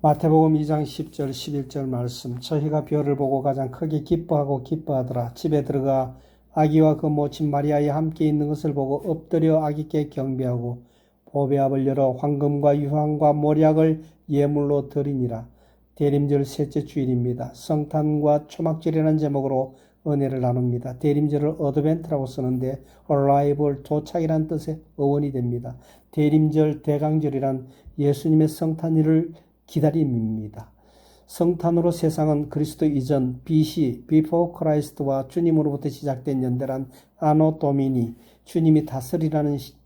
마태복음 2장 10절 11절 말씀. 저희가 별을 보고 가장 크게 기뻐하고 기뻐하더라. 집에 들어가 아기와 그 모친 마리아에 함께 있는 것을 보고 엎드려 아기께 경배하고 보배압을 열어 황금과 유황과 몰약을 예물로 드리니라. 대림절 셋째 주일입니다. 성탄과 초막절이라는 제목으로 은혜를 나눕니다. 대림절을 어드벤트라고 쓰는데 arrival, 도착이라는 뜻의 어원이 됩니다. 대림절, 대강절이란 예수님의 성탄일을 기다림입니다. 성탄으로 세상은 그리스도 이전 BC, Before Christ와 주님으로부터 시작된 연대란 아노 도미니, 주님이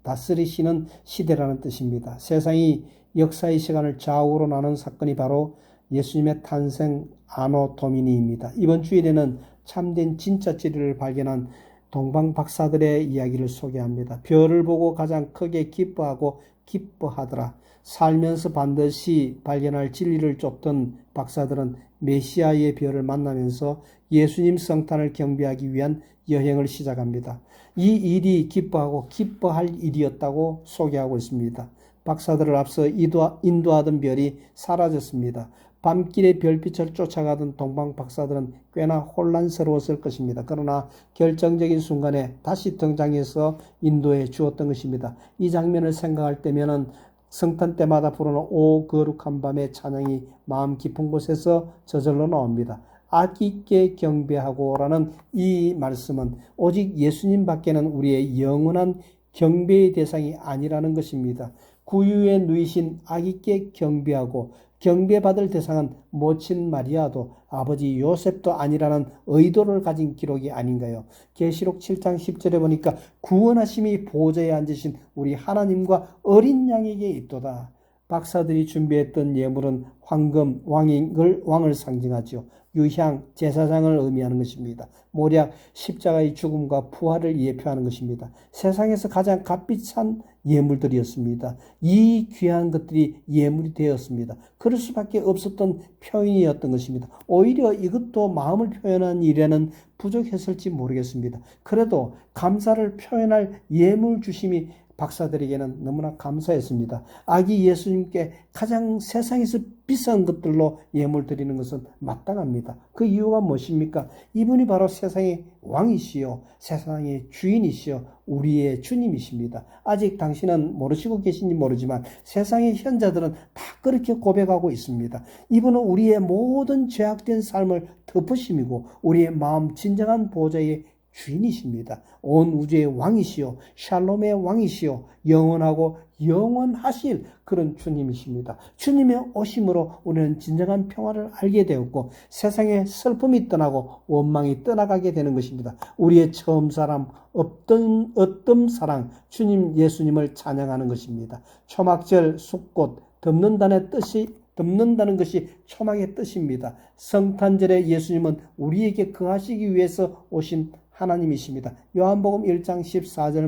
다스리시는 시대라는 뜻입니다. 세상이 역사의 시간을 좌우로 나눈 사건이 바로 예수님의 탄생 아노 도미니입니다. 이번 주일에는 참된 진짜 진리를 발견한 동방 박사들의 이야기를 소개합니다. 별을 보고 가장 크게 기뻐하고 기뻐하더라. 살면서 반드시 발견할 진리를 쫓던 박사들은 메시아의 별을 만나면서 예수님 성탄을 경배하기 위한 여행을 시작합니다. 이 일이 기뻐하고 기뻐할 일이었다고 소개하고 있습니다. 박사들을 앞서 인도하던 별이 사라졌습니다. 밤길의 별빛을 쫓아가던 동방 박사들은 꽤나 혼란스러웠을 것입니다. 그러나 결정적인 순간에 다시 등장해서 인도해 주었던 것입니다. 이 장면을 생각할 때면은 성탄 때마다 부르는 오 거룩한 밤의 찬양이 마음 깊은 곳에서 저절로 나옵니다. 아기께 경배하고라는 이 말씀은 오직 예수님밖에는 우리의 영원한 경배의 대상이 아니라는 것입니다. 구유에 누이신 아기께 경배하고 경배받을 대상은 모친 마리아도 아버지 요셉도 아니라는 의도를 가진 기록이 아닌가요? 계시록 7장 10절에 보니까 구원하심이 보좌에 앉으신 우리 하나님과 어린 양에게 있도다. 박사들이 준비했던 예물은 황금, 왕을 상징하죠. 유향, 제사장을 의미하는 것입니다. 모략, 십자가의 죽음과 부활을 예표하는 것입니다. 세상에서 가장 값비싼 예물들이었습니다. 이 귀한 것들이 예물이 되었습니다. 그럴 수밖에 없었던 표현이었던 것입니다. 오히려 이것도 마음을 표현한 일에는 부족했을지 모르겠습니다. 그래도 감사를 표현할 예물 주심이 박사들에게는 너무나 감사했습니다. 아기 예수님께 가장 세상에서 비싼 것들로 예물 드리는 것은 마땅합니다. 그 이유가 무엇입니까? 이분이 바로 세상의 왕이시요 세상의 주인이시요 우리의 주님이십니다. 아직 당신은 모르시고 계신지 모르지만 세상의 현자들은 다 그렇게 고백하고 있습니다. 이분은 우리의 모든 죄악된 삶을 덮으심이고 우리의 마음 진정한 보좌의 주인이십니다. 온 우주의 왕이시요 샬롬의 왕이시요 영원하고 영원하실 그런 주님이십니다. 주님의 오심으로 우리는 진정한 평화를 알게 되었고 세상의 슬픔이 떠나고 원망이 떠나가게 되는 것입니다. 우리의 처음 사랑 어떤 사랑 주님 예수님을 찬양하는 것입니다. 초막절 숫꽃 덮는다는 것이 초막의 뜻입니다. 성탄절에 예수님은 우리에게 거하시기 위해서 오신 하나님이십니다. 요한복음 1장 14절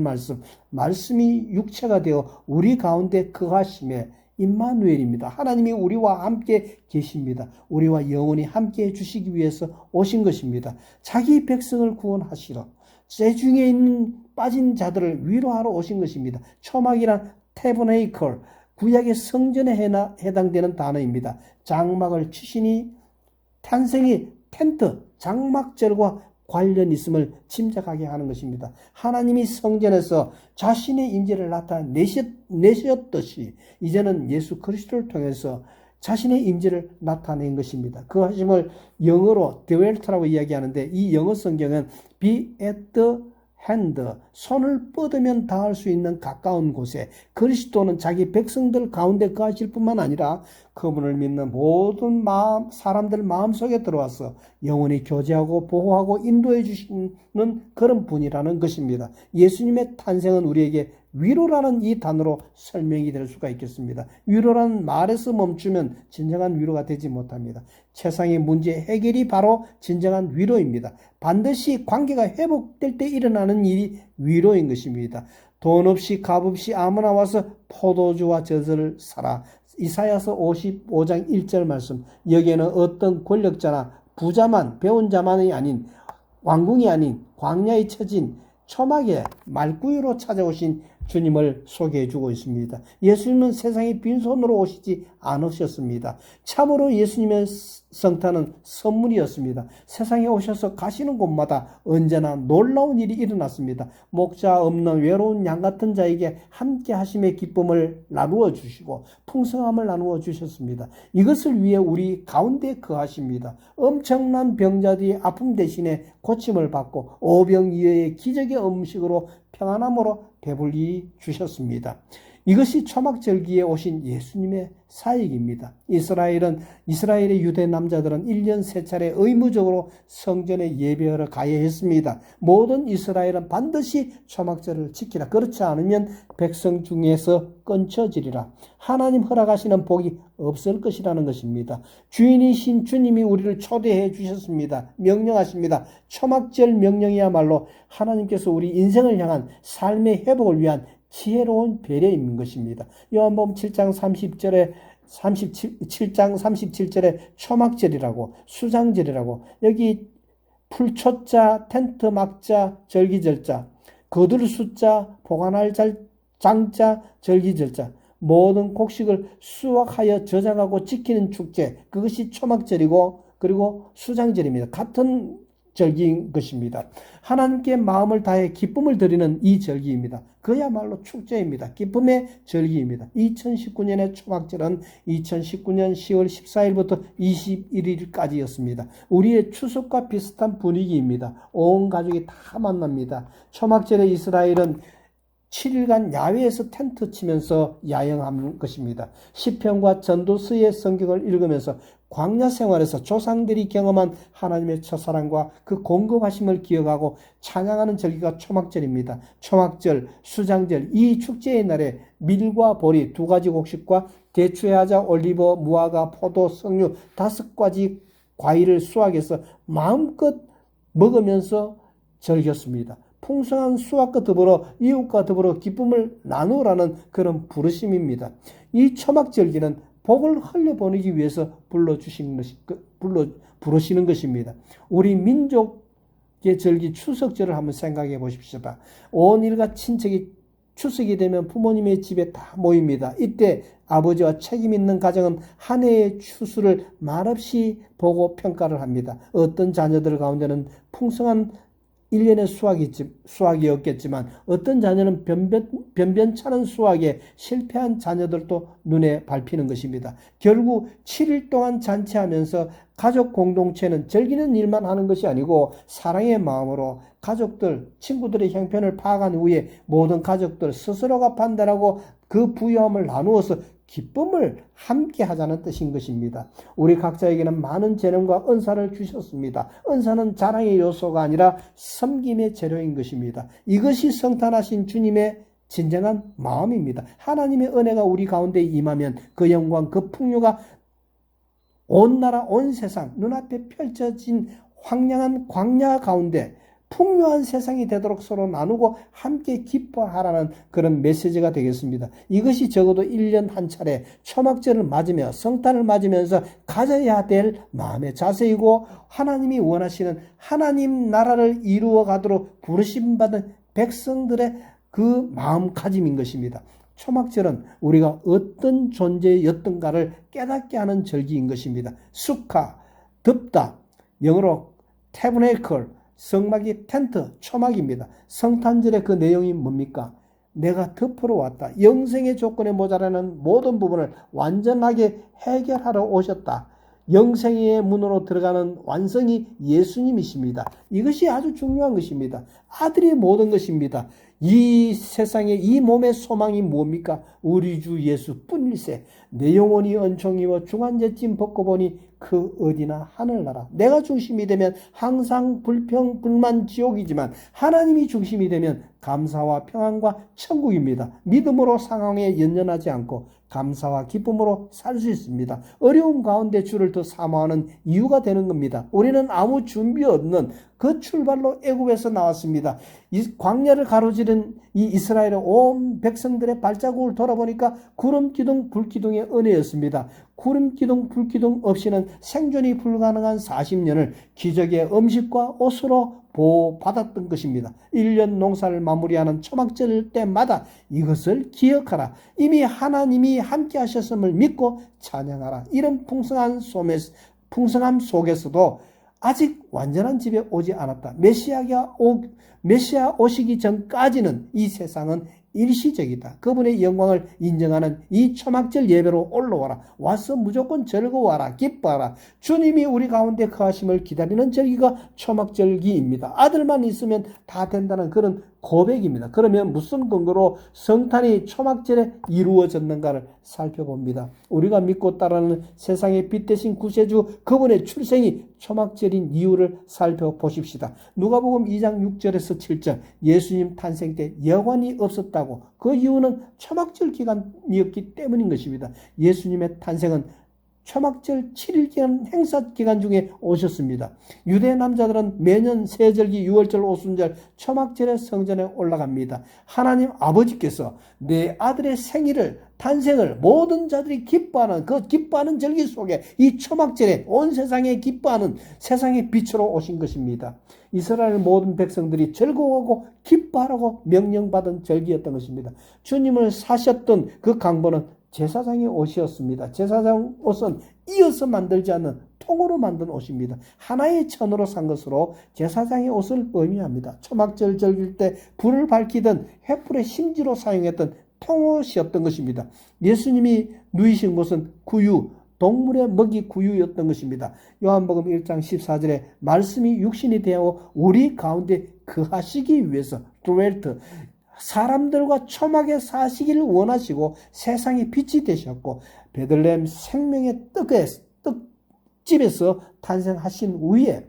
말씀이 육체가 되어 우리 가운데 거하심에 임마누엘입니다. 하나님이 우리와 함께 계십니다. 우리와 영원히 함께 해주시기 위해서 오신 것입니다. 자기 백성을 구원하시러 죄중에 빠진 자들을 위로하러 오신 것입니다. 초막이란 태버네이컬 구약의 성전에 해당되는 단어입니다. 장막을 치시니 탄생의 텐트 장막절과 관련 있음을 짐작하게 하는 것입니다. 하나님이 성전에서 자신의 임재를 나타내셨듯이 이제는 예수 그리스도를 통해서 자신의 임재를 나타낸 것입니다. 그 하심을 영어로 dwelt라고 이야기하는데 이 영어 성경은 be at the hand, 손을 뻗으면 닿을 수 있는 가까운 곳에 그리스도는 자기 백성들 가운데 거하실 뿐만 아니라 그분을 믿는 모든 사람들 마음속에 들어와서 영원히 교제하고 보호하고 인도해 주시는 그런 분이라는 것입니다. 예수님의 탄생은 우리에게 위로라는 이 단어로 설명이 될 수가 있겠습니다. 위로라는 말에서 멈추면 진정한 위로가 되지 못합니다. 세상의 문제 해결이 바로 진정한 위로입니다. 반드시 관계가 회복될 때 일어나는 일이 위로인 것입니다. 돈 없이 값 없이 아무나 와서 포도주와 젖을 사라. 이사야서 55장 1절 말씀. 여기에는 어떤 권력자나 부자만 배운 자만이 아닌 왕궁이 아닌 광야에 처진 초막에 말구유로 찾아오신 주님을 소개해 주고 있습니다. 예수님은 세상에 빈손으로 오시지 않으셨습니다. 참으로 예수님의 성탄은 선물이었습니다. 세상에 오셔서 가시는 곳마다 언제나 놀라운 일이 일어났습니다. 목자 없는 외로운 양 같은 자에게 함께 하심의 기쁨을 나누어 주시고 풍성함을 나누어 주셨습니다. 이것을 위해 우리 가운데 거하십니다. 엄청난 병자들이 아픔 대신에 고침을 받고 오병이어의 기적의 음식으로 평안함으로 배불리 주셨습니다. 이것이 초막절기에 오신 예수님의 사역입니다. 이스라엘의 유대 남자들은 1년 3차례 의무적으로 성전에 예배하러 가야 했습니다. 모든 이스라엘은 반드시 초막절을 지키라. 그렇지 않으면 백성 중에서 끊쳐지리라. 하나님 허락하시는 복이 없을 것이라는 것입니다. 주인이신 주님이 우리를 초대해 주셨습니다. 명령하십니다. 초막절 명령이야말로 하나님께서 우리 인생을 향한 삶의 회복을 위한 지혜로운 배려인 것입니다. 요한복음 7장 37절에 초막절이라고 수장절이라고 여기 풀초자, 텐트 막자, 절기절자, 거둘 숫자, 보관할 장자, 절기절자 모든 곡식을 수확하여 저장하고 지키는 축제 그것이 초막절이고 그리고 수장절입니다. 같은 절기인 것입니다. 하나님께 마음을 다해 기쁨을 드리는 이 절기입니다. 그야말로 축제입니다. 기쁨의 절기입니다. 2019년의 초막절은 2019년 10월 14일부터 21일까지였습니다. 우리의 추석과 비슷한 분위기입니다. 온 가족이 다 만납니다. 초막절에 이스라엘은 7일간 야외에서 텐트 치면서 야영한 것입니다. 시편과 전도서의 성경을 읽으면서 광야 생활에서 조상들이 경험한 하나님의 첫사랑과 그 공급하심을 기억하고 찬양하는 절기가 초막절입니다. 초막절, 수장절, 이 축제의 날에 밀과 보리 2가지 곡식과 대추의 하자, 올리브, 무화과, 포도, 석류 5가지 과일을 수확해서 마음껏 먹으면서 즐겼습니다. 풍성한 수확과 더불어 이웃과 더불어 기쁨을 나누라는 그런 부르심입니다. 이 초막절기는 복을 흘려보내기 위해서 부르시는 것입니다. 우리 민족의 절기 추석절을 한번 생각해 보십시오. 온 일가 친척이 추석이 되면 부모님의 집에 다 모입니다. 이때 아버지와 책임 있는 가정은 한 해의 추수를 말없이 보고 평가를 합니다. 어떤 자녀들 가운데는 풍성한 1년의 수확이 없겠지만 어떤 자녀는 변변찮은 수확에 실패한 자녀들도 눈에 밟히는 것입니다. 결국 7일 동안 잔치하면서 가족 공동체는 즐기는 일만 하는 것이 아니고 사랑의 마음으로 가족들, 친구들의 형편을 파악한 후에 모든 가족들 스스로가 판단하고 그 부유함을 나누어서 기쁨을 함께 하자는 뜻인 것입니다. 우리 각자에게는 많은 재능과 은사를 주셨습니다. 은사는 자랑의 요소가 아니라 섬김의 재료인 것입니다. 이것이 성탄하신 주님의 진정한 마음입니다. 하나님의 은혜가 우리 가운데 임하면 그 영광, 그 풍요가 온 나라, 온 세상, 눈앞에 펼쳐진 황량한 광야 가운데 풍요한 세상이 되도록 서로 나누고 함께 기뻐하라는 그런 메시지가 되겠습니다. 이것이 적어도 1년 한 차례 초막절을 맞으며 성탄을 맞으면서 가져야 될 마음의 자세이고 하나님이 원하시는 하나님 나라를 이루어 가도록 부르심받은 백성들의 그 마음가짐인 것입니다. 초막절은 우리가 어떤 존재였던가를 깨닫게 하는 절기인 것입니다. 수카, 덮다, 영어로 태브네이클, 성막이 텐트, 초막입니다. 성탄절의 그 내용이 뭡니까? 내가 덮으러 왔다. 영생의 조건에 모자라는 모든 부분을 완전하게 해결하러 오셨다. 영생의 문으로 들어가는 완성이 예수님이십니다. 이것이 아주 중요한 것입니다. 아들이 모든 것입니다. 이 세상에 이 몸의 소망이 뭡니까? 우리 주 예수뿐일세. 내 영혼이 은총이와 중환제찜 벗고 보니 그 어디나 하늘나라. 내가 중심이 되면 항상 불평, 불만, 지옥이지만 하나님이 중심이 되면 감사와 평안과 천국입니다. 믿음으로 상황에 연연하지 않고 감사와 기쁨으로 살 수 있습니다. 어려움 가운데 주를 더 사모하는 이유가 되는 겁니다. 우리는 아무 준비 없는 그 출발로 애굽에서 나왔습니다. 이 광야를 가로지른 이 이스라엘의 온 백성들의 발자국을 돌아보니까 구름 기둥, 불 기둥의 은혜였습니다. 구름 기둥, 불 기둥 없이는 생존이 불가능한 40년을 기적의 음식과 옷으로 보호받았던 것입니다. 1년 농사를 마무리하는 초막절 때마다 이것을 기억하라. 이미 하나님이 함께 하셨음을 믿고 찬양하라. 이런 풍성함 속에서도 아직 완전한 집에 오지 않았다. 메시아 오시기 전까지는 이 세상은 일시적이다. 그분의 영광을 인정하는 이 초막절 예배로 올라와라. 와서 무조건 즐거워하라. 기뻐하라. 주님이 우리 가운데 거하심을 기다리는 절기가 초막절기입니다. 아들만 있으면 다 된다는 그런 고백입니다. 그러면 무슨 근거로 성탄이 초막절에 이루어졌는가를 살펴봅니다. 우리가 믿고 따르는 세상의 빛 대신 구세주 그분의 출생이 초막절인 이유를 살펴보십시다. 누가복음 2장 6절에서 7절 예수님 탄생 때 여관이 없었다고 그 이유는 초막절 기간이었기 때문인 것입니다. 예수님의 탄생은 초막절 7일 기간 행사 기간 중에 오셨습니다. 유대 남자들은 매년 세절기, 유월절, 오순절, 초막절에 성전에 올라갑니다. 하나님 아버지께서 내 아들의 생일을 탄생을 모든 자들이 기뻐하는 그 기뻐하는 절기 속에 이 초막절에 온 세상에 기뻐하는 세상의 빛으로 오신 것입니다. 이스라엘 모든 백성들이 즐거워하고 기뻐하라고 명령받은 절기였던 것입니다. 주님을 사셨던 그 강보는 제사장의 옷이었습니다. 제사장 옷은 이어서 만들지 않는 통으로 만든 옷입니다. 하나의 천으로 산 것으로 제사장의 옷을 의미합니다. 초막절 절기일 때 불을 밝히던 횃불의 심지로 사용했던 통옷이었던 것입니다. 예수님이 누이신 곳은 구유, 동물의 먹이 구유였던 것입니다. 요한복음 1장 14절에 말씀이 육신이 되어 우리 가운데 거하시기 위해서 dwelt 사람들과 초막에 사시기를 원하시고 세상의 빛이 되셨고 베들레헴 생명의 떡집에서 탄생하신 후에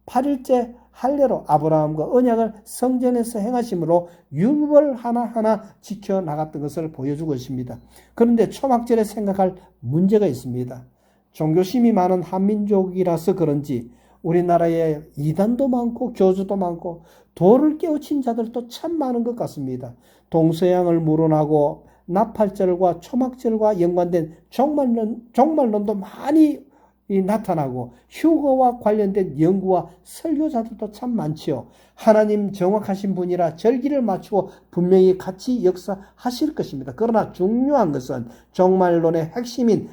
8일째 할례로 아브라함과 언약을 성전에서 행하심으로 율법을 하나하나 지켜나갔던 것을 보여주고 있습니다. 그런데 초막절에 생각할 문제가 있습니다. 종교심이 많은 한민족이라서 그런지 우리나라에 이단도 많고 교주도 많고 도를 깨우친 자들도 참 많은 것 같습니다. 동서양을 물어나고 나팔절과 초막절과 연관된 종말론도 많이 나타나고 휴거와 관련된 연구와 설교자들도 참 많지요. 하나님 정확하신 분이라 절기를 맞추고 분명히 같이 역사하실 것입니다. 그러나 중요한 것은 종말론의 핵심인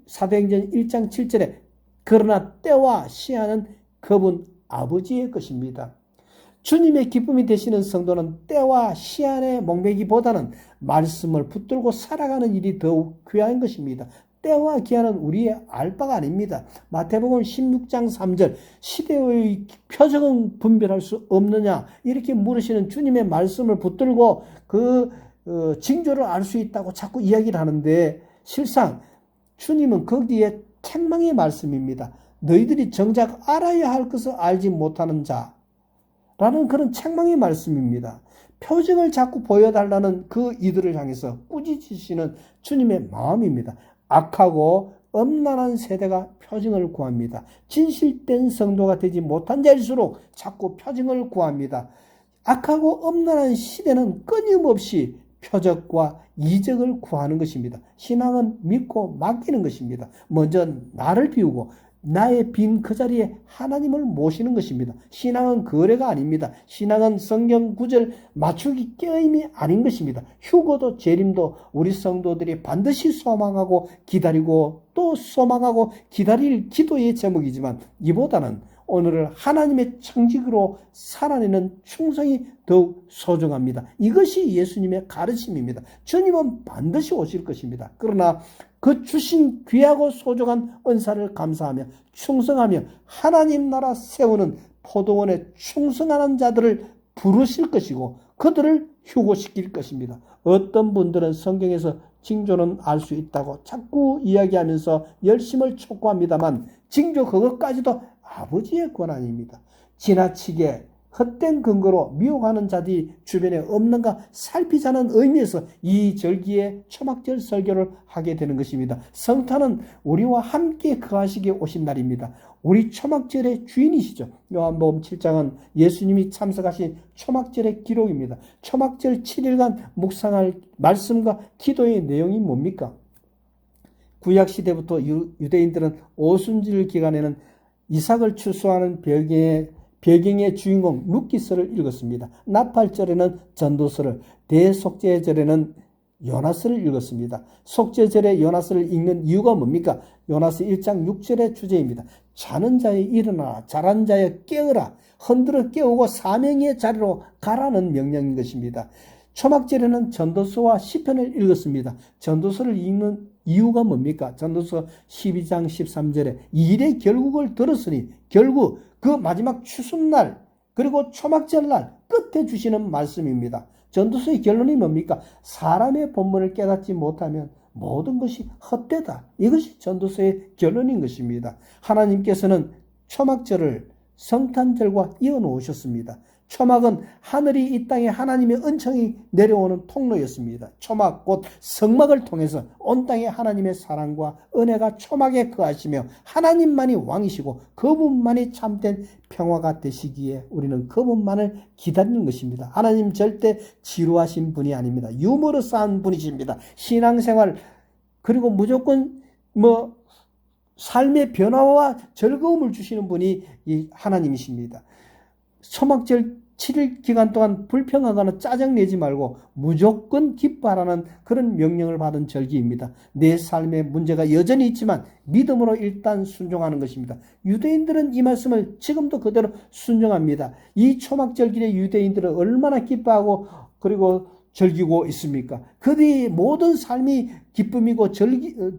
사도행전 1장 7절에 그러나 때와 시한은 그분 아버지의 것입니다. 주님의 기쁨이 되시는 성도는 때와 시한의 목매기보다는 말씀을 붙들고 살아가는 일이 더욱 귀한 것입니다. 때와 기한은 우리의 알 바가 아닙니다. 마태복음 16장 3절 시대의 표적은 분별할 수 없느냐 이렇게 물으시는 주님의 말씀을 붙들고 그 징조를 알 수 있다고 자꾸 이야기를 하는데 실상 주님은 거기에 책망의 말씀입니다. 너희들이 정작 알아야 할 것을 알지 못하는 자라는 그런 책망의 말씀입니다. 표징을 자꾸 보여달라는 그 이들을 향해서 꾸짖으시는 주님의 마음입니다. 악하고 엄란한 세대가 표징을 구합니다. 진실된 성도가 되지 못한 자일수록 자꾸 표징을 구합니다. 악하고 엄란한 시대는 끊임없이 표적과 이적을 구하는 것입니다. 신앙은 믿고 맡기는 것입니다. 먼저 나를 비우고 나의 빈 그 자리에 하나님을 모시는 것입니다. 신앙은 거래가 아닙니다. 신앙은 성경 구절 맞추기 게임이 아닌 것입니다. 휴거도 재림도 우리 성도들이 반드시 소망하고 기다리고 또 소망하고 기다릴 기도의 제목이지만 이보다는 오늘을 하나님의 청직으로 살아내는 충성이 더욱 소중합니다. 이것이 예수님의 가르침입니다. 주님은 반드시 오실 것입니다. 그러나 그 주신 귀하고 소중한 은사를 감사하며 충성하며 하나님 나라 세우는 포도원에 충성하는 자들을 부르실 것이고 그들을 휴고시킬 것입니다. 어떤 분들은 성경에서 징조는 알 수 있다고 자꾸 이야기하면서 열심을 촉구합니다만 징조 그것까지도 아버지의 권한입니다. 지나치게 헛된 근거로 미혹하는 자들이 주변에 없는가 살피자는 의미에서 이 절기에 초막절 설교를 하게 되는 것입니다. 성탄은 우리와 함께 거하시기에 오신 날입니다. 우리 초막절의 주인이시죠. 요한복음 7장은 예수님이 참석하신 초막절의 기록입니다. 초막절 7일간 묵상할 말씀과 기도의 내용이 뭡니까? 구약시대부터 유대인들은 오순절 기간에는 이삭을 추수하는 배경의 주인공 루키스를 읽었습니다. 나팔절에는 전도서를, 대속죄절에는 요나스를 읽었습니다. 속죄절에 요나스를 읽는 이유가 뭡니까? 요나스 1장 6절의 주제입니다. 자는 자여 일어나라, 자란 자여 깨어라, 흔들어 깨우고 사명의 자리로 가라는 명령인 것입니다. 초막절에는 전도서와 시편을 읽었습니다. 전도서를 읽는 이유가 뭡니까? 전도서 12장 13절에 일의 결국을 들었으니 결국 그 마지막 추수날 그리고 초막절날 끝에 주시는 말씀입니다. 전도서의 결론이 뭡니까? 사람의 본문을 깨닫지 못하면 모든 것이 헛되다. 이것이 전도서의 결론인 것입니다. 하나님께서는 초막절을 성탄절과 이어놓으셨습니다. 초막은 하늘이 이 땅에 하나님의 은총이 내려오는 통로였습니다. 초막 곧 성막을 통해서 온 땅에 하나님의 사랑과 은혜가 초막에 거하시며 하나님만이 왕이시고 그분만이 참된 평화가 되시기에 우리는 그분만을 기다리는 것입니다. 하나님 절대 지루하신 분이 아닙니다. 유머러스한 분이십니다. 신앙생활 그리고 무조건 삶의 변화와 즐거움을 주시는 분이 이 하나님이십니다. 초막절 7일 기간 동안 불평하거나 짜증내지 말고 무조건 기뻐하라는 그런 명령을 받은 절기입니다. 내 삶에 문제가 여전히 있지만 믿음으로 일단 순종하는 것입니다. 유대인들은 이 말씀을 지금도 그대로 순종합니다. 이 초막절기에 유대인들은 얼마나 기뻐하고 그리고 즐기고 있습니까? 그들의 모든 삶이 기쁨이고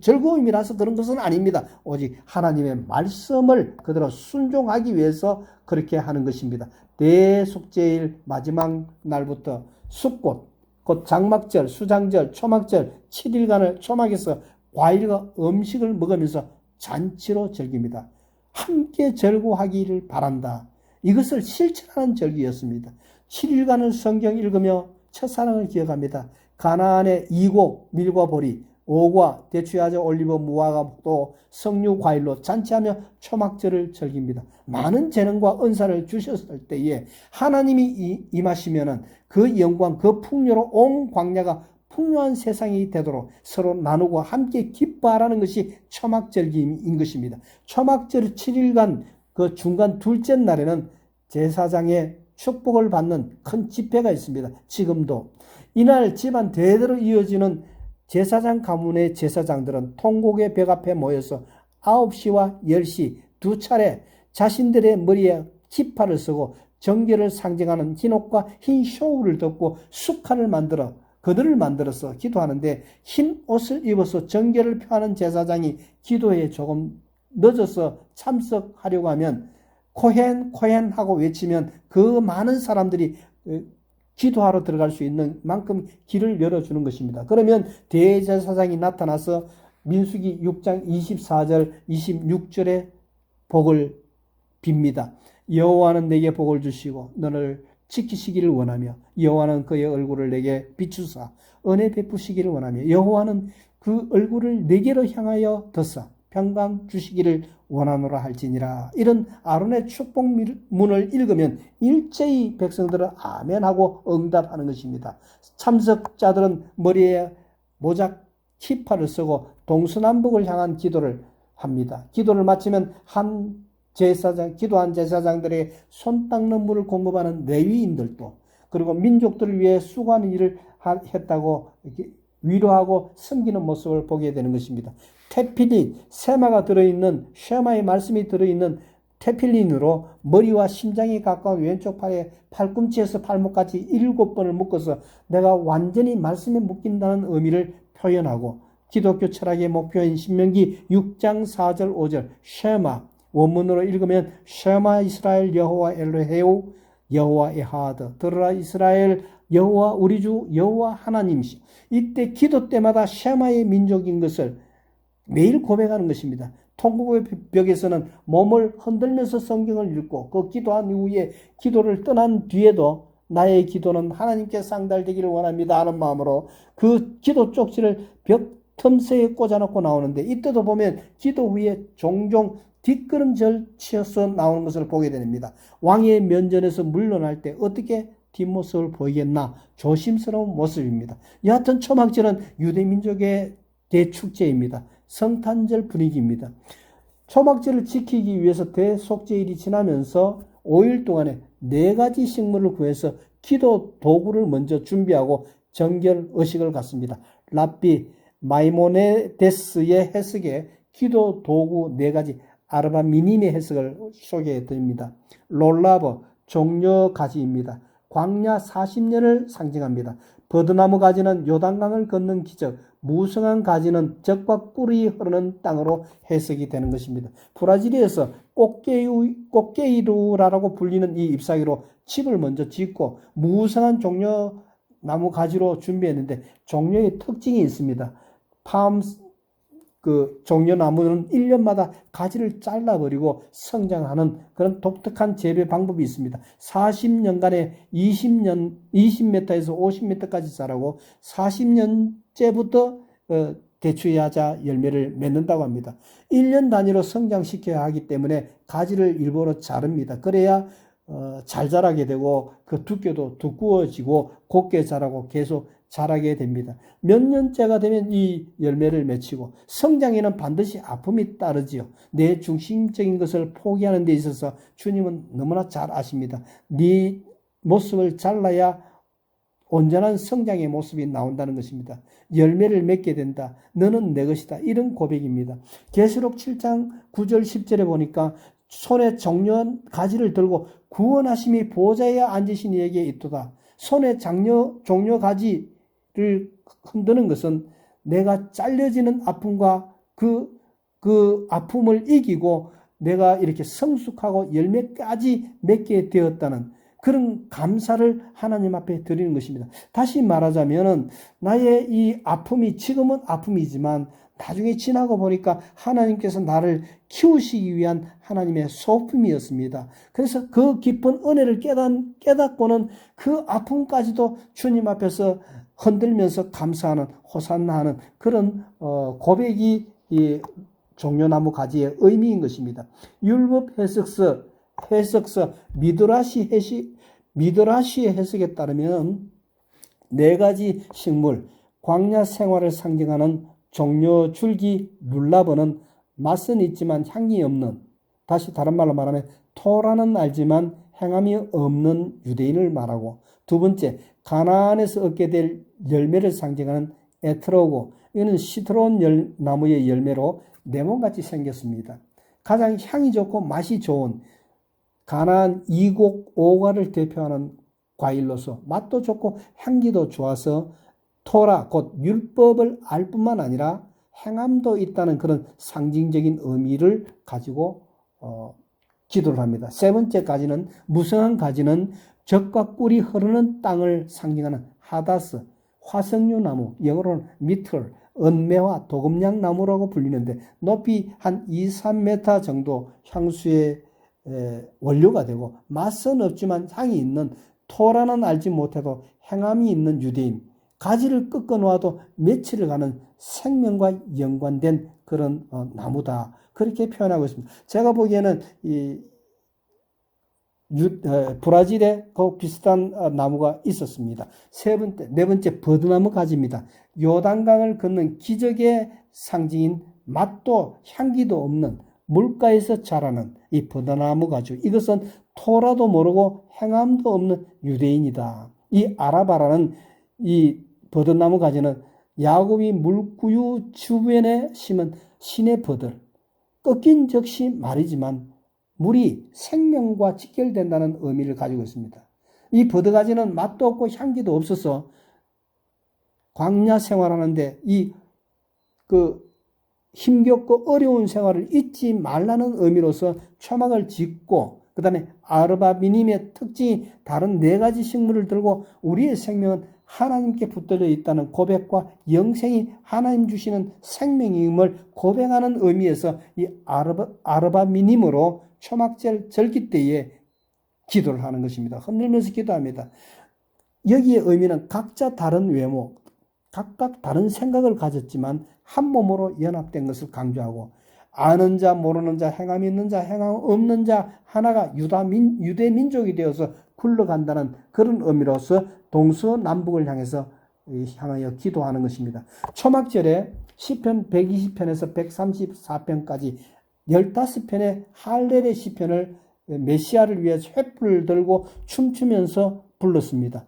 즐거움이라서 그런 것은 아닙니다. 오직 하나님의 말씀을 그대로 순종하기 위해서 그렇게 하는 것입니다. 대속죄일 마지막 날부터 숫꽃, 곧 장막절, 수장절, 초막절 7일간을 초막에서 과일과 음식을 먹으면서 잔치로 즐깁니다. 함께 즐거워하기를 바란다. 이것을 실천하는 절기였습니다. 7일간을 성경 읽으며 첫사랑을 기억합니다. 가나안의 이곡, 밀과 보리, 오과, 대추야자, 올리브, 무화과, 또 석류, 과일로 잔치하며 초막절을 즐깁니다. 많은 재능과 은사를 주셨을 때에 하나님이 임하시면은 그 영광, 그 풍요로 온 광야가 풍요한 세상이 되도록 서로 나누고 함께 기뻐하라는 것이 초막절기인 것입니다. 초막절 7일간 그 중간 둘째 날에는 제사장의 축복을 받는 큰 집회가 있습니다. 지금도. 이날 집안 대대로 이어지는 제사장 가문의 제사장들은 통곡의 벽 앞에 모여서 9시와 10시 두 차례 자신들의 머리에 기파를 쓰고 정결을 상징하는 흰옷과 흰 쇼울을 덮고 수칼을 그들을 만들어서 기도하는데 흰 옷을 입어서 정결을 표하는 제사장이 기도에 조금 늦어서 참석하려고 하면 코헨 하고 외치면 그 많은 사람들이 기도하러 들어갈 수 있는 만큼 길을 열어주는 것입니다. 그러면 대제사장이 나타나서 민수기 6장 24절 26절의 복을 빕니다. 여호와는 내게 복을 주시고 너를 지키시기를 원하며 여호와는 그의 얼굴을 내게 비추사 은혜 베푸시기를 원하며 여호와는 그 얼굴을 내게로 향하여 드사 평강 주시기를 원하노라 할지니라. 이런 아론의 축복문을 읽으면 일제히 백성들은 아멘하고 응답하는 것입니다. 참석자들은 머리에 모작 키파를 쓰고 동서남북을 향한 기도를 합니다. 기도를 마치면 기도한 제사장들의 손 닦는 물을 공급하는 레위인들도 그리고 민족들을 위해 수고하는 일을 했다고 위로하고 섬기는 모습을 보게 되는 것입니다. 테필린, 세마가 들어있는 쉐마의 말씀이 들어있는 테필린으로 머리와 심장이 가까운 왼쪽 팔에 팔꿈치에서 팔목까지 7번을 묶어서 내가 완전히 말씀에 묶인다는 의미를 표현하고 기독교 철학의 목표인 신명기 6장 4절 5절 쉐마 원문으로 읽으면 쉐마 이스라엘 여호와 엘로헤우 여호와 에하드 들으라 이스라엘 여호와 우리 주 여호와 하나님이시. 이때 기도 때마다 쉐마의 민족인 것을 매일 고백하는 것입니다. 통곡의 벽에서는 몸을 흔들면서 성경을 읽고 그 기도한 이후에 기도를 떠난 뒤에도 나의 기도는 하나님께 상달되기를 원합니다 하는 마음으로 그 기도 쪽지를 벽 틈새에 꽂아놓고 나오는데 이때도 보면 기도 후에 종종 뒷걸음질 치어서 나오는 것을 보게 됩니다. 왕의 면전에서 물러날 때 어떻게 뒷모습을 보이겠나 조심스러운 모습입니다. 여하튼 초막절은 유대민족의 대축제입니다. 성탄절 분위기입니다. 초막절을 지키기 위해서 대속죄일이 지나면서 5일 동안에 4가지 식물을 구해서 기도 도구를 먼저 준비하고 정결 의식을 갖습니다. 랍비 마이모네데스의 해석에 기도 도구 4가지 아르바 미님의 해석을 소개해 드립니다. 롤라버 종려 가지입니다. 광야 40년을 상징합니다. 버드나무 가지는 요단강을 걷는 기적, 무성한 가지는 젖과 꿀이 흐르는 땅으로 해석이 되는 것입니다. 브라질에서 꽃게이루라고 불리는 이 잎사귀로 집을 먼저 짓고 무성한 종려 나무 가지로 준비했는데 종려의 특징이 있습니다. 종려나무는 1년마다 가지를 잘라버리고 성장하는 그런 독특한 재배 방법이 있습니다. 40년간에 20m에서 50m까지 자라고 40년째부터 대추야자 열매를 맺는다고 합니다. 1년 단위로 성장시켜야 하기 때문에 가지를 일부러 자릅니다. 그래야 잘 자라게 되고 그 두께도 두꺼워지고 곱게 자라고 계속 자라게 됩니다. 몇 년째가 되면 이 열매를 맺히고 성장에는 반드시 아픔이 따르지요. 내 중심적인 것을 포기하는 데 있어서 주님은 너무나 잘 아십니다. 네 모습을 잘라야 온전한 성장의 모습이 나온다는 것입니다. 열매를 맺게 된다. 너는 내 것이다. 이런 고백입니다. 계시록 7장 9절 10절에 보니까 손에 종려 가지를 들고 구원하심이 보좌에 앉으신 이에게 있도다. 손에 종려 가지를 흔드는 것은 내가 잘려지는 아픔과 그 아픔을 이기고 내가 이렇게 성숙하고 열매까지 맺게 되었다는 그런 감사를 하나님 앞에 드리는 것입니다. 다시 말하자면 나의 이 아픔이 지금은 아픔이지만 나중에 지나고 보니까 하나님께서 나를 키우시기 위한 하나님의 소품이었습니다. 그래서 그 깊은 은혜를 깨닫고는 그 아픔까지도 주님 앞에서 흔들면서 감사하는 호산나하는 그런 고백이 이 종려나무 가지의 의미인 것입니다. 율법 해석서 미드라시의 해석에 따르면 4가지 식물, 광야 생활을 상징하는 종려 줄기 룰라버는 맛은 있지만 향이 없는, 다시 다른 말로 말하면 토라는 알지만 행함이 없는 유대인을 말하고, 두 번째 가나안에서 얻게 될 열매를 상징하는 에트로고, 이거는 시트론 나무의 열매로 레몬같이 생겼습니다. 가장 향이 좋고 맛이 좋은 가나안 2곡 5가를 대표하는 과일로서 맛도 좋고 향기도 좋아서 토라 곧 율법을 알 뿐만 아니라 행함도 있다는 그런 상징적인 의미를 가지고 기도를 합니다. 세 번째 가지는 무성한 가지는 젖과 꿀이 흐르는 땅을 상징하는 하다스, 화석류 나무, 영어로는 미틀, 은매화, 도금냥 나무라고 불리는데 높이 한 2, 3m 정도 향수의 원료가 되고 맛은 없지만 향이 있는 토라는 알지 못해도 행함이 있는 유대인, 가지를 꺾어 놓아도 며칠을 가는 생명과 연관된 그런 나무다. 그렇게 표현하고 있습니다. 제가 보기에는 브라질에 그 비슷한 나무가 있었습니다. 네 번째 버드나무 가지입니다. 요단강을 걷는 기적의 상징인 맛도 향기도 없는 물가에서 자라는 이 버드나무 가지. 이것은 토라도 모르고 행함도 없는 유대인이다. 이 아라바라는 이 버드나무 가지는 야곱이 물구유 주변에 심은 신의 버들, 꺾인 즉시 말이지만 물이 생명과 직결된다는 의미를 가지고 있습니다. 이 버드가지는 맛도 없고 향기도 없어서 광야 생활하는데 힘겹고 어려운 생활을 잊지 말라는 의미로서 초막을 짓고, 그 다음에 아르바비님의 특징이 다른 4가지 식물을 들고 우리의 생명은 하나님께 붙들려 있다는 고백과 영생이 하나님 주시는 생명임을 고백하는 의미에서 이 아르바미님으로 초막절 절기 때에 기도를 하는 것입니다. 흔들면서 기도합니다. 여기의 의미는 각자 다른 외모, 각각 다른 생각을 가졌지만 한 몸으로 연합된 것을 강조하고, 아는 자, 모르는 자, 행함 있는 자, 행함 없는 자 하나가 유대 민족이 되어서 굴러간다는 그런 의미로서 동서남북을 향하여 기도하는 것입니다. 초막절에 시편 120편에서 134편까지 15편의 할렐의 시편을 메시아를 위해 횃불을 들고 춤추면서 불렀습니다.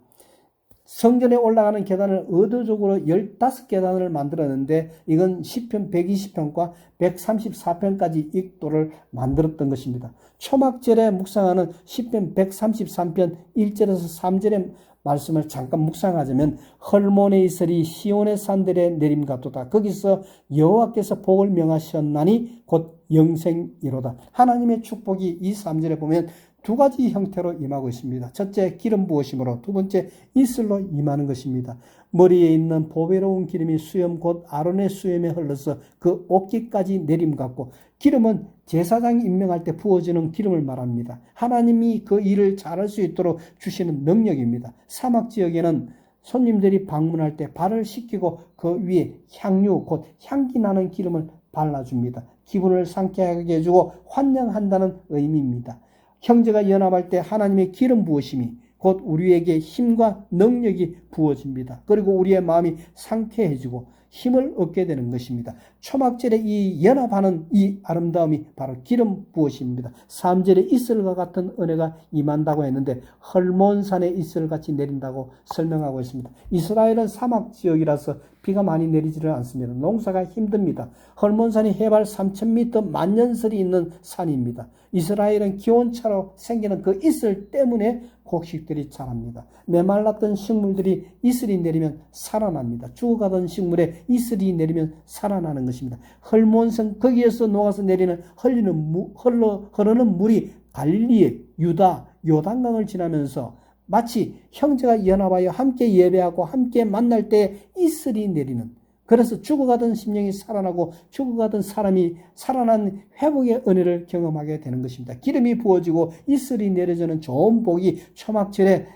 성전에 올라가는 계단을 의도적으로 15계단을 만들었는데 이건 시편 120편과 134편까지 익도를 만들었던 것입니다. 초막절에 묵상하는 시편 133편 1절에서 3절의 말씀을 잠깐 묵상하자면 헐몬의 이슬이 시온의 산들에 내림 같도다. 거기서 여호와께서 복을 명하셨나니 곧 영생이로다. 하나님의 축복이 이 3절에 보면 두 가지 형태로 임하고 있습니다. 첫째, 기름 부으심으로, 두 번째, 이슬로 임하는 것입니다. 머리에 있는 보배로운 기름이 수염 곧 아론의 수염에 흘러서 그 어깨까지 내림 같고, 기름은 제사장 임명할 때 부어지는 기름을 말합니다. 하나님이 그 일을 잘할 수 있도록 주시는 능력입니다. 사막 지역에는 손님들이 방문할 때 발을 씻기고 그 위에 향유 곧 향기 나는 기름을 발라줍니다. 기분을 상쾌하게 해주고 환영한다는 의미입니다. 형제가 연합할 때 하나님의 기름 부으심이 곧 우리에게 힘과 능력이 부어집니다. 그리고 우리의 마음이 상쾌해지고 힘을 얻게 되는 것입니다. 초막절에 이 연합하는 이 아름다움이 바로 기름 부으심입니다. 3절에 이슬과 같은 은혜가 임한다고 했는데 헐몬산에 이슬같이 내린다고 설명하고 있습니다. 이스라엘은 사막 지역이라서 비가 많이 내리지를 않습니다. 농사가 힘듭니다. 헐몬산이 해발 3000m 만년설이 있는 산입니다. 이스라엘은 기온차로 생기는 그 이슬 때문에 곡식들이 자랍니다. 메말랐던 식물들이 이슬이 내리면 살아납니다. 죽어가던 식물에 이슬이 내리면 살아나는 것입니다. 헐몬산 거기에서 녹아서 내리는 흐르는 물이 갈릴리의 유다 요단강을 지나면서 마치 형제가 연합하여 함께 예배하고 함께 만날 때 이슬이 내리는, 그래서 죽어가던 심령이 살아나고 죽어가던 사람이 살아난 회복의 은혜를 경험하게 되는 것입니다. 기름이 부어지고 이슬이 내려지는 좋은 복이 초막절에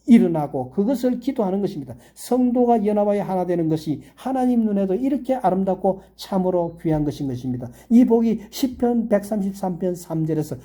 일어나고 그것을 기도하는 것입니다. 성도가 연합하여 하나 되는 것이 하나님 눈에도 이렇게 아름답고 참으로 귀한 것인 것입니다. 이 복이 시편 133편 3절에서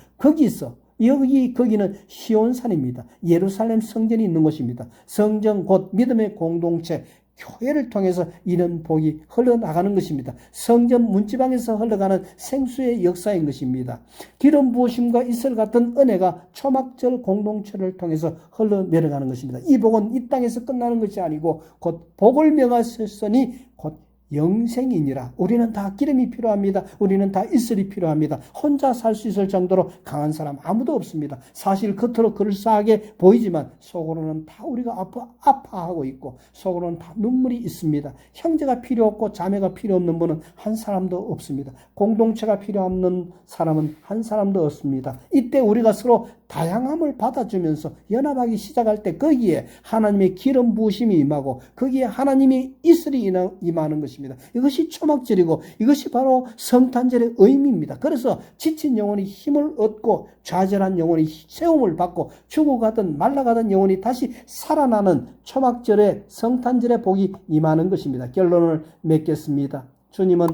거기는 시온산입니다. 예루살렘 성전이 있는 곳입니다. 성전 곧 믿음의 공동체 교회를 통해서 이런 복이 흘러나가는 것입니다. 성전 문지방에서 흘러가는 생수의 역사인 것입니다. 기름 부으심과 이슬 같은 은혜가 초막절 공동체를 통해서 흘러내려가는 것입니다. 이 복은 이 땅에서 끝나는 것이 아니고 곧 복을 명하셨으니 곧 영생이니라. 우리는 다 기름이 필요합니다. 우리는 다 이슬이 필요합니다. 혼자 살 수 있을 정도로 강한 사람 아무도 없습니다. 사실 겉으로 그럴싸하게 보이지만 속으로는 다 우리가 아파하고 있고 속으로는 다 눈물이 있습니다. 형제가 필요 없고 자매가 필요 없는 분은 한 사람도 없습니다. 공동체가 필요 없는 사람은 한 사람도 없습니다. 이때 우리가 서로 다양함을 받아주면서 연합하기 시작할 때 거기에 하나님의 기름 부으심이 임하고 거기에 하나님의 이슬이 임하는 것입니다. 이것이 초막절이고 이것이 바로 성탄절의 의미입니다. 그래서 지친 영혼이 힘을 얻고 좌절한 영혼이 세움을 받고 죽어가던 말라가던 영혼이 다시 살아나는 초막절의 성탄절의 복이 임하는 것입니다. 결론을 맺겠습니다. 주님은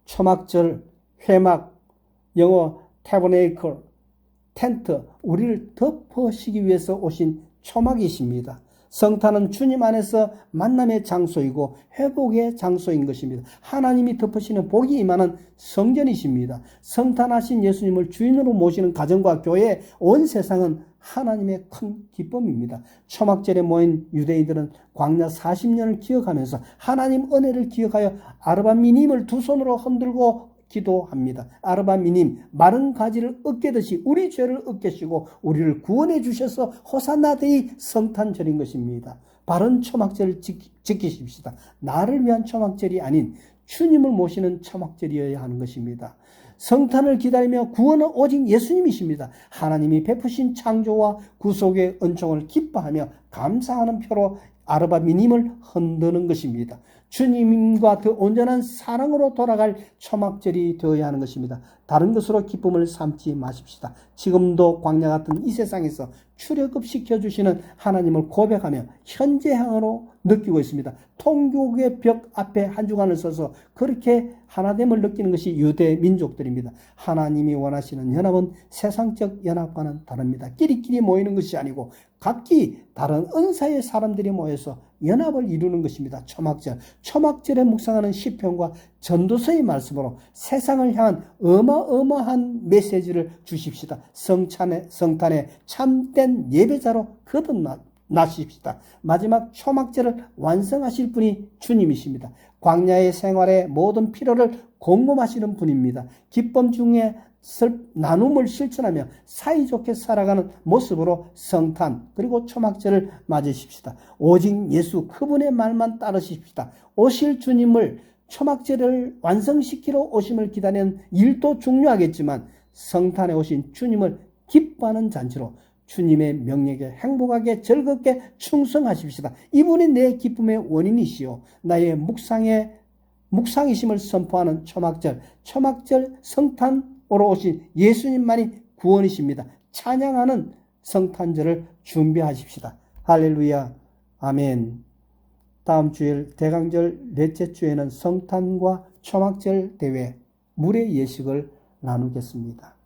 초막절, 회막, 영어 tabernacle, 텐트, 우리를 덮으시기 위해서 오신 초막이십니다. 성탄은 주님 안에서 만남의 장소이고 회복의 장소인 것입니다. 하나님이 덮으시는 복이 임하는 성전이십니다. 성탄하신 예수님을 주인으로 모시는 가정과 교회, 온 세상은 하나님의 큰 기쁨입니다. 초막절에 모인 유대인들은 광야 40년을 기억하면서 하나님 은혜를 기억하여 아르바미님을 두 손으로 흔들고 기도합니다. 아르바미님, 마른 가지를 으깨듯이 우리 죄를 으깨시고 우리를 구원해 주셔서 호산나 데이 성탄절인 것입니다. 바른 초막절을 지키십시다. 나를 위한 초막절이 아닌 주님을 모시는 초막절이어야 하는 것입니다. 성탄을 기다리며 구원은 오직 예수님이십니다. 하나님이 베푸신 창조와 구속의 은총을 기뻐하며 감사하는 표로 아르바미님을 흔드는 것입니다. 주님과 그 온전한 사랑으로 돌아갈 초막절이 되어야 하는 것입니다. 다른 것으로 기쁨을 삼지 마십시다. 지금도 광야 같은 이 세상에서 출애굽 시켜주시는 하나님을 고백하며 현재형으로 느끼고 있습니다. 통곡의 벽 앞에 한 주간을 서서 그렇게 하나됨을 느끼는 것이 유대 민족들입니다. 하나님이 원하시는 연합은 세상적 연합과는 다릅니다. 끼리끼리 모이는 것이 아니고 각기 다른 은사의 사람들이 모여서 연합을 이루는 것입니다. 초막절. 초막절에 묵상하는 시편과 전도서의 말씀으로 세상을 향한 어마어마한 메시지를 주십시다. 성탄의 참된 예배자로 거듭나십시다. 마지막 초막절을 완성하실 분이 주님이십니다. 광야의 생활의 모든 필요를 공급하시는 분입니다. 기쁨 중에 나눔을 실천하며 사이좋게 살아가는 모습으로 성탄 그리고 초막절을 맞으십시다. 오직 예수 그분의 말만 따르십시다. 오실 주님을 초막절을 완성시키러 오심을 기다리는 일도 중요하겠지만 성탄에 오신 주님을 기뻐하는 잔치로 주님의 명령에 행복하게 즐겁게 충성하십시다. 이분이 내 기쁨의 원인이시요 나의 묵상이심을 선포하는 초막절 성탄으로 오신 예수님만이 구원이십니다. 찬양하는 성탄절을 준비하십시다. 할렐루야. 아멘. 다음 주일 대강절 넷째 주에는 성탄과 초막절 대회 물의 예식을 나누겠습니다.